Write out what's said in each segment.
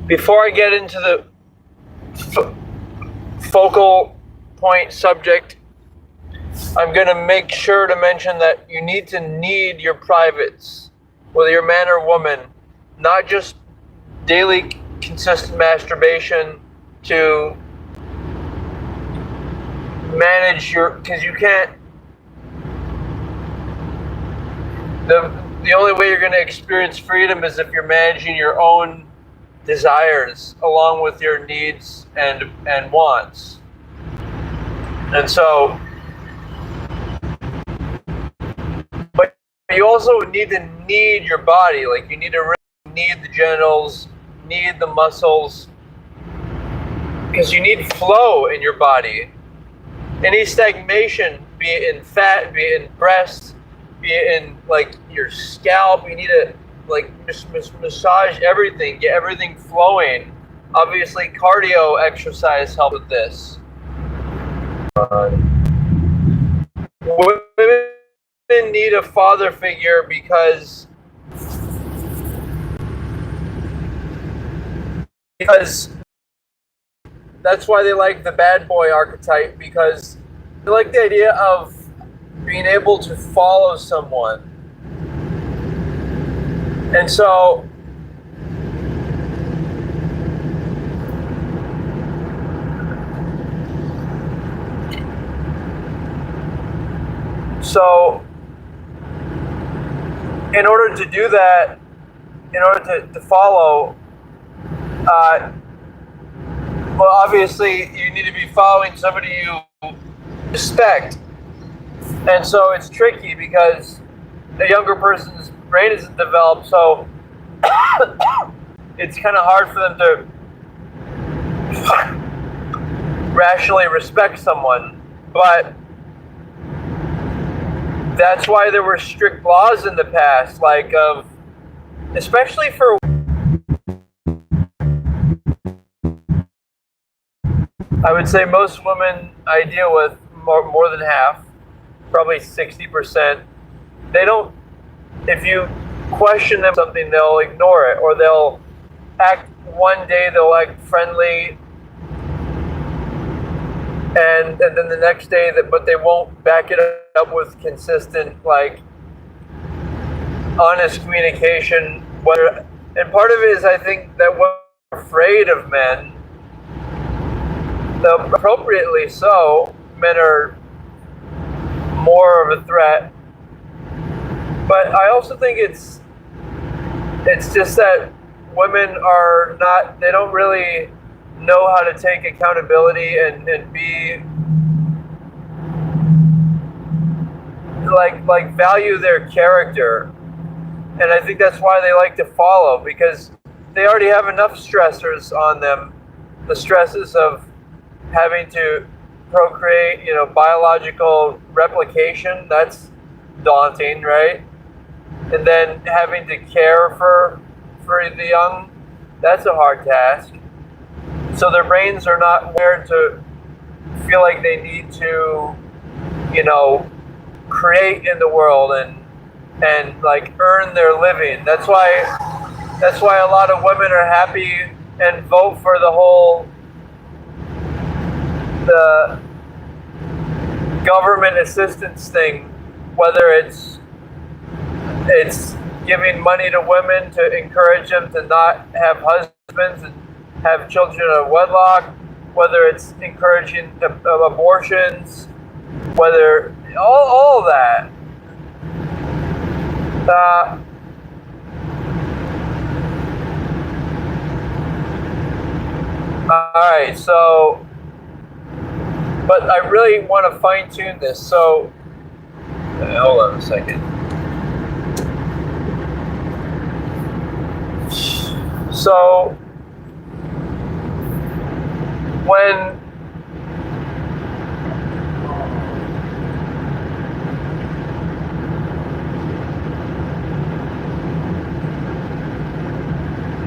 Before I get into the focal point subject, I'm going to make sure to mention that you need your privates, whether you're man or woman, not just daily consistent masturbation to manage because you can't, the only way you're going to experience freedom is if you're managing your own desires along with your needs and wants. And so, but you also need your body. Like, you need to really need the genitals, need the muscles, because you need flow in your body. Any stagnation, be it in fat, be it in breasts, be it in like your scalp, you need to like massage everything, get everything flowing. Obviously, cardio exercise helps with this. Women need a father figure because that's why they like the bad boy archetype, because they like the idea of being able to follow someone. And so in order to do that, in order to follow, well, obviously you need to be following somebody you respect. And so it's tricky because a younger person's brain isn't developed, so it's kind of hard for them to rationally respect someone. But that's why there were strict laws in the past, like especially for, I would say most women I deal with, more than half, probably 60%, they don't, if you question them something, they'll ignore it, or they'll act one day, they'll act friendly, and then the next day, but they won't back it up with consistent, like, honest communication. And part of it is, I think, that we're afraid of men, though appropriately so. Men are more of a threat. But I also think it's just that women are not, they don't really know how to take accountability and be like value their character. And I think that's why they like to follow, because they already have enough stressors on them. The stresses of having to procreate, biological replication, that's daunting, right? And then having to care for the young, that's a hard task. So their brains are not wired to feel like they need to, create in the world and like earn their living. That's why a lot of women are happy and vote for the government assistance thing, whether it's giving money to women to encourage them to not have husbands and have children out of wedlock, whether it's encouraging abortions, whether all that. All right, so, but I really want to fine tune this. So, hold on a second. So, when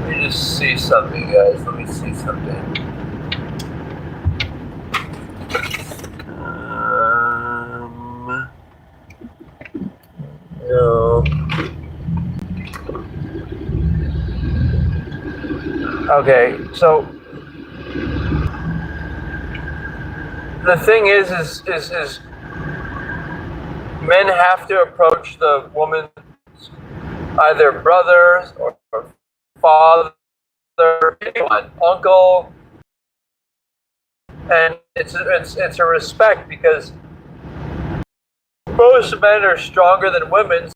let me just see something, guys. Let me see something. No. Okay, so the thing is men have to approach the woman's either brothers or father, anyone, uncle, and it's a respect because most men are stronger than women.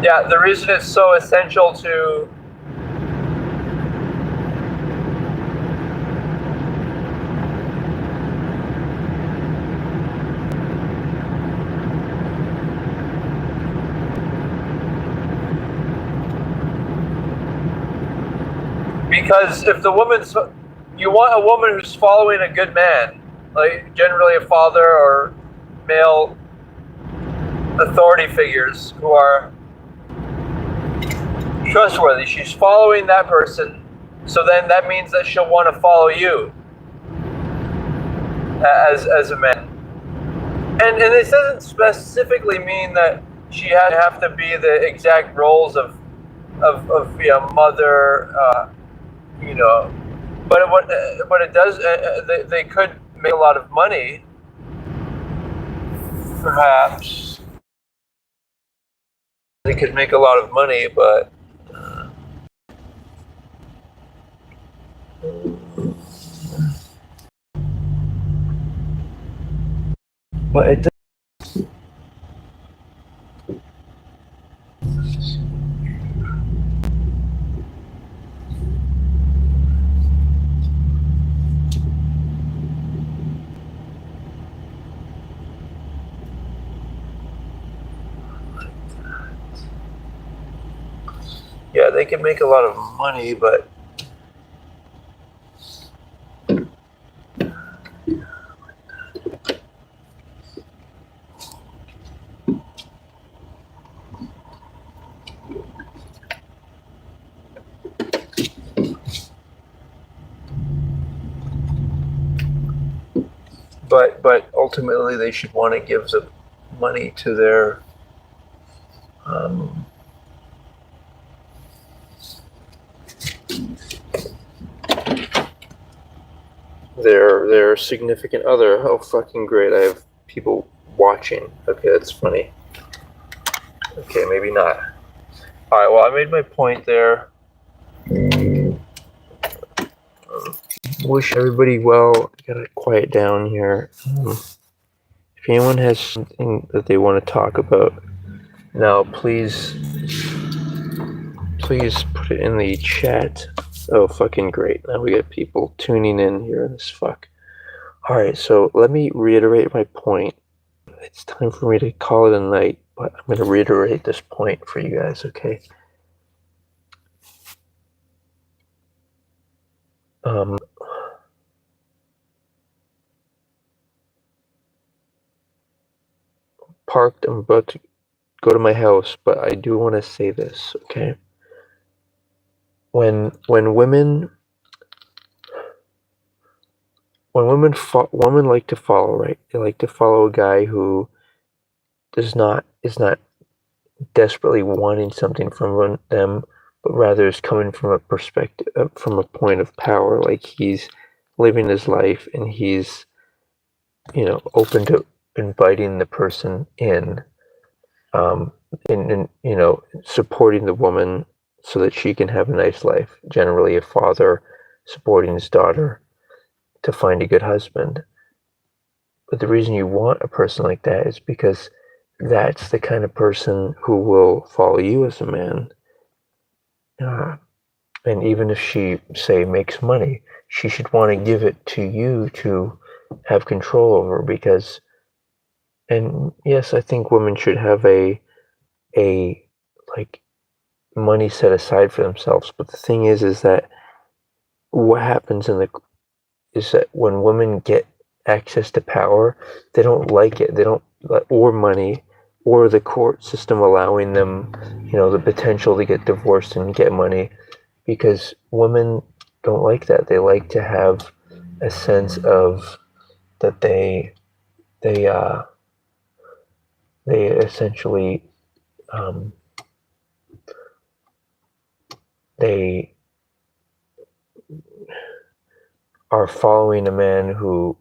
Yeah, the reason it's so essential to because if the woman's, you want a woman who's following a good man, like generally a father or male authority figures who are trustworthy. She's following that person, so then that means that she'll want to follow you as a man. And this doesn't specifically mean that she have to be the exact roles of mother, but what it does, they could make a lot of money, perhaps. They could make a lot of money, but it. Yeah, they can make a lot of money, but ultimately they should want to give the money to their their significant other. Oh, fucking great! I have people watching. Okay, that's funny. Okay, maybe not. All right. Well, I made my point there. Wish everybody well. Gotta quiet down here. If anyone has something that they want to talk about now, please put it in the chat. Oh, fucking great. Now we got people tuning in here. This fuck. Alright, so let me reiterate my point. It's time for me to call it a night, but I'm going to reiterate this point for you guys, okay? Parked, I'm about to go to my house, but I do want to say this, okay? When women like to follow, right? They like to follow a guy who is not desperately wanting something from them, but rather is coming from a perspective, from a point of power. Like he's living his life and he's, open to inviting the person in, supporting the woman so that she can have a nice life. Generally, a father supporting his daughter to find a good husband. But the reason you want a person like that is because that's the kind of person who will follow you as a man. And even if she, say, makes money, she should want to give it to you to have control over, because, and yes, I think women should have a like money set aside for themselves. But the thing is that what happens is that when women get access to power, they don't like it. They don't, or money, or the court system allowing them, the potential to get divorced and get money, because women don't like that. They like to have a sense of that they essentially they are following a man who,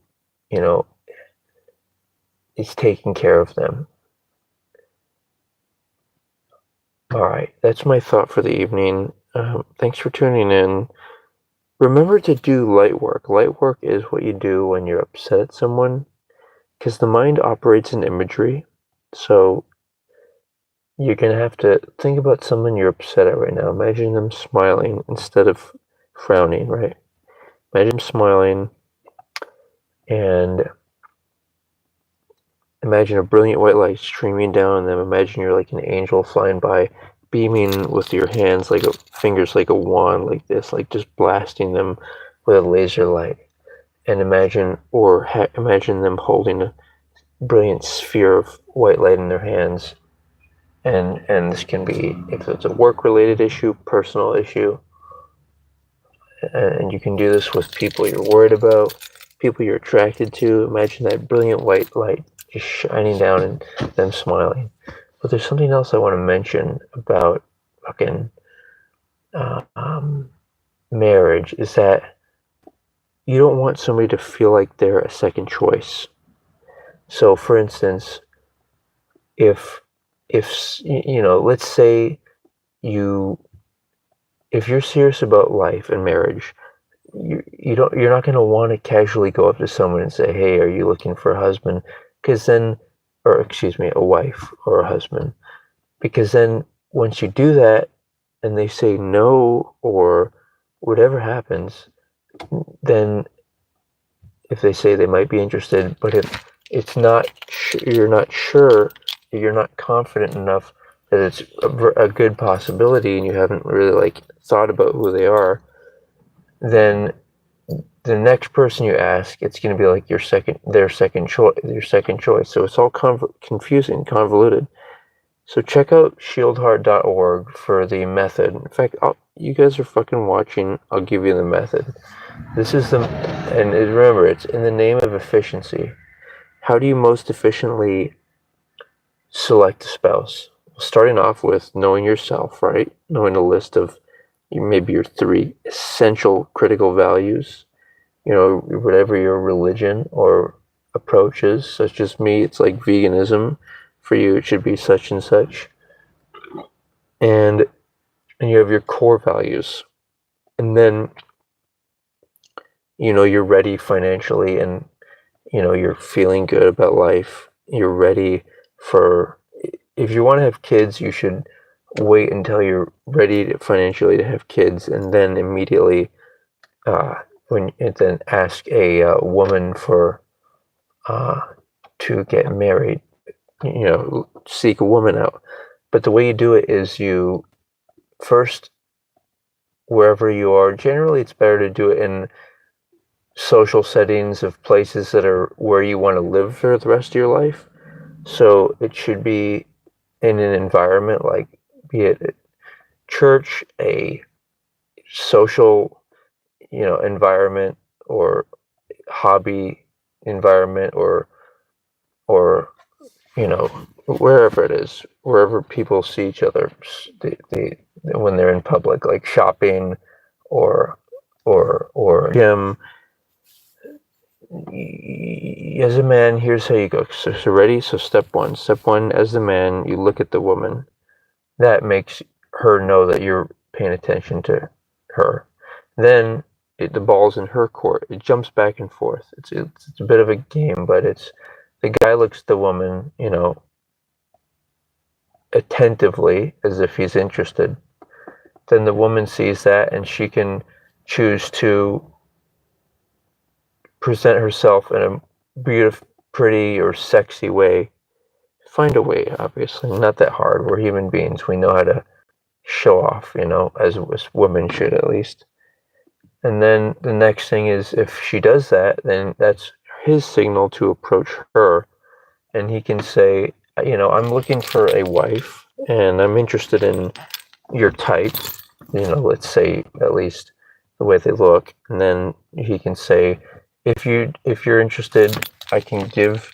is taking care of them. All right, that's my thought for the evening. Thanks for tuning in. Remember to do light work. Light work is what you do when you're upset at someone, because the mind operates in imagery. So you're going to have to think about someone you're upset at right now. Imagine them smiling instead of frowning, right? Imagine them smiling, and imagine a brilliant white light streaming down on them. Imagine you're like an angel flying by, beaming with your hands, fingers like a wand, like this, like just blasting them with a laser light. And imagine them holding a brilliant sphere of white light in their hands. And this can be, if it's a work-related issue, personal issue, and you can do this with people you're worried about, people you're attracted to. Imagine that brilliant white light just shining down and them smiling. But there's something else I want to mention about fucking marriage, is that you don't want somebody to feel like they're a second choice. So, for instance, if let's say if you're serious about life and marriage, you're not going to want to casually go up to someone and say, "Hey, are you looking for a husband?" Because then, or excuse me, a wife or a husband. Because then, once you do that, and they say no or whatever happens, then if they say they might be interested, but if it's not, you're not sure, you're not confident enough that it's a good possibility, and you haven't really thought about who they are, then the next person you ask, it's going to be like their second choice. So it's all confusing, convoluted. So check out shieldheart.org for the method. In fact, you guys are fucking watching. I'll give you the method. And remember, it's in the name of efficiency. How do you most efficiently select a spouse? Starting off with knowing yourself, right? Knowing a list of maybe your 3 essential critical values. Whatever your religion or approach is. Such as me, it's like veganism. For you, it should be such and such. And you have your core values. And then, you're ready financially, and, you're feeling good about life. You're ready for, if you want to have kids, you should wait until you're ready financially to have kids, and then immediately, then ask a woman to get married. Seek a woman out. But the way you do it is you first, wherever you are, generally it's better to do it in social settings of places that are where you want to live for the rest of your life. So it should be in an environment be it a church, a social, environment, or hobby environment, or wherever it is, wherever people see each other, when they're in public, like shopping or gym. As a man, here's how you go. So ready? So step one, as the man, you look at the woman. That makes her know that you're paying attention to her. Then the ball's in her court. It jumps back and forth. It's a bit of a game, but the guy looks at the woman, attentively, as if he's interested. Then the woman sees that, and she can choose to present herself in a beautiful, pretty, or sexy way. Find a way, obviously. Not that hard. We're human beings. We know how to show off, as women should, at least. And then the next thing is, if she does that, then that's his signal to approach her, and he can say, I'm looking for a wife, and I'm interested in your type, let's say at least the way they look, and then he can say, if you're interested, I can give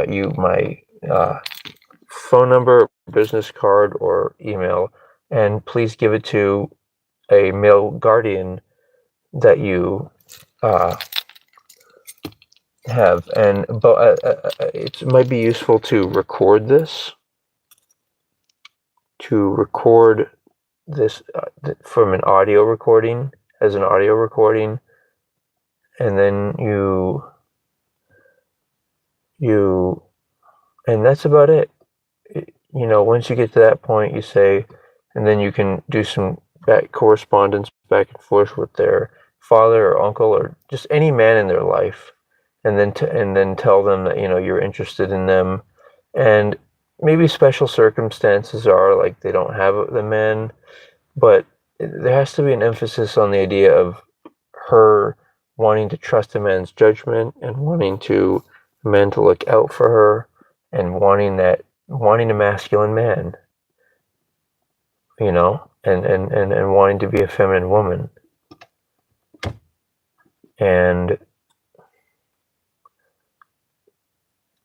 you my phone number, business card, or email, and please give it to a male guardian that you have. But it might be useful to record this, from an audio recording, as an audio recording, and then and that's about it. Once you get to that point, you say, and then you can do some correspondence back and forth with their father or uncle or just any man in their life, and then tell them that you're interested in them, and maybe special circumstances are like they don't have the man, but there has to be an emphasis on the idea of her wanting to trust a man's judgment and wanting a man to look out for her and wanting a masculine man, and wanting to be a feminine woman.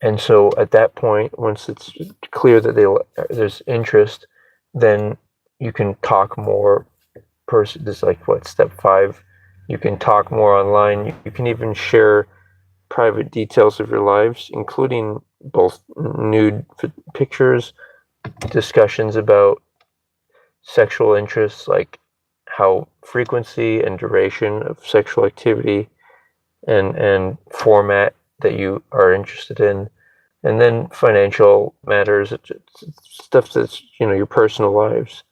And so at that point, once it's clear that there's interest, then you can talk more. This is like step 5. You can talk more online. You can even share private details of your lives, including both nude pictures, discussions about sexual interests, like how frequency and duration of sexual activity and format that you are interested in, and then financial matters, it's stuff that's your personal lives.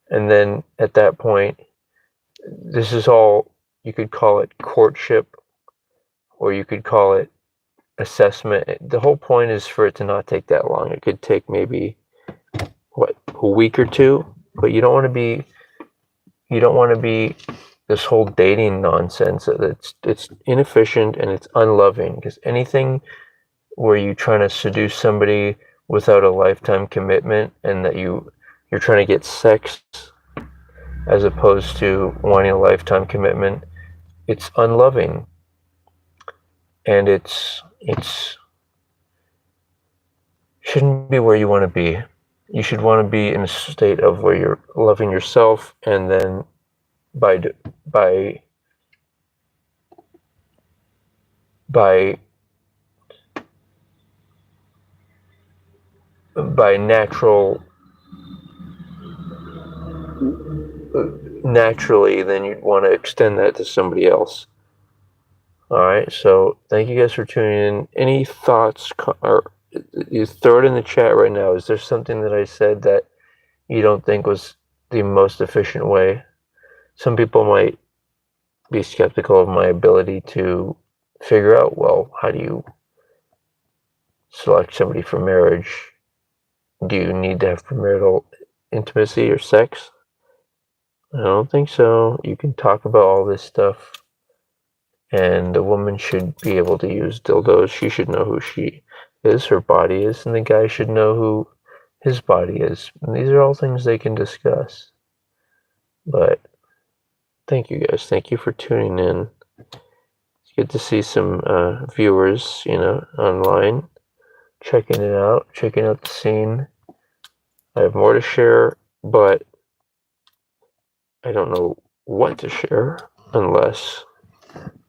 And then at that point, this is all, you could call it courtship, or you could call it assessment. The whole point is for it to not take that long. It could take maybe a week or two, but you don't want to be this whole dating nonsense. It's inefficient and it's unloving, because anything where you're trying to seduce somebody without a lifetime commitment, and that you're trying to get sex as opposed to wanting a lifetime commitment, it's unloving, and it's shouldn't be where you want to be. You should want to be in a state of where you're loving yourself, and then by naturally, then you'd want to extend that to somebody else. All right, so thank you guys for tuning in. Any thoughts, or you throw it in the chat right now. Is there something that I said that you don't think was the most efficient way? Some people might be skeptical of my ability to figure out, well, how do you select somebody for marriage? Do you need to have premarital intimacy or sex? I don't think so. You can talk about all this stuff, and a woman should be able to use dildos. She should know who she is, her body is, and the guy should know who his body is. And these are all things they can discuss. But thank you guys. Thank you for tuning in. It's good to see some viewers, online, checking it out, checking out the scene. I have more to share, but I don't know what to share unless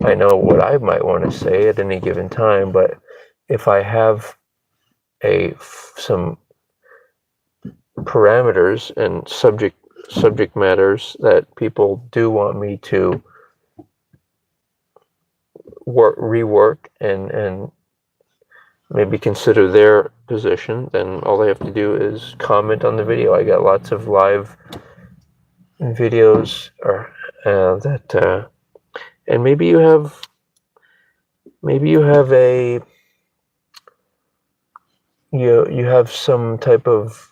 I know what I might want to say at any given time. But if I have some parameters and subject matters that people do want me to rework and maybe consider their position, then all they have to do is comment on the video. I got lots of live videos and maybe you have you have some type of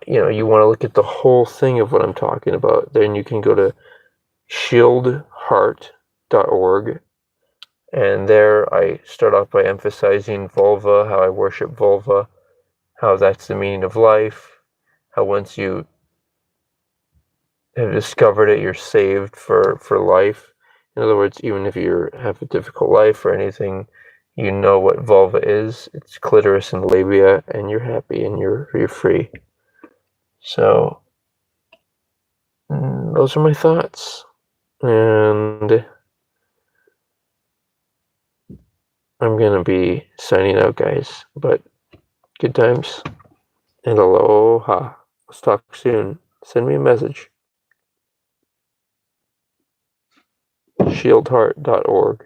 you want to look at the whole thing of what I'm talking about. Then you can go to shieldheart.org And there I start off by emphasizing vulva, how I worship vulva, how that's the meaning of life, how once you have discovered it, you're saved for life. In other words, even if you have a difficult life or anything, you know what vulva is. It's clitoris and labia, and you're happy and you're free. So those are my thoughts. And I'm going to be signing out, guys. But good times and aloha. Let's talk soon. Send me a message. shieldheart.org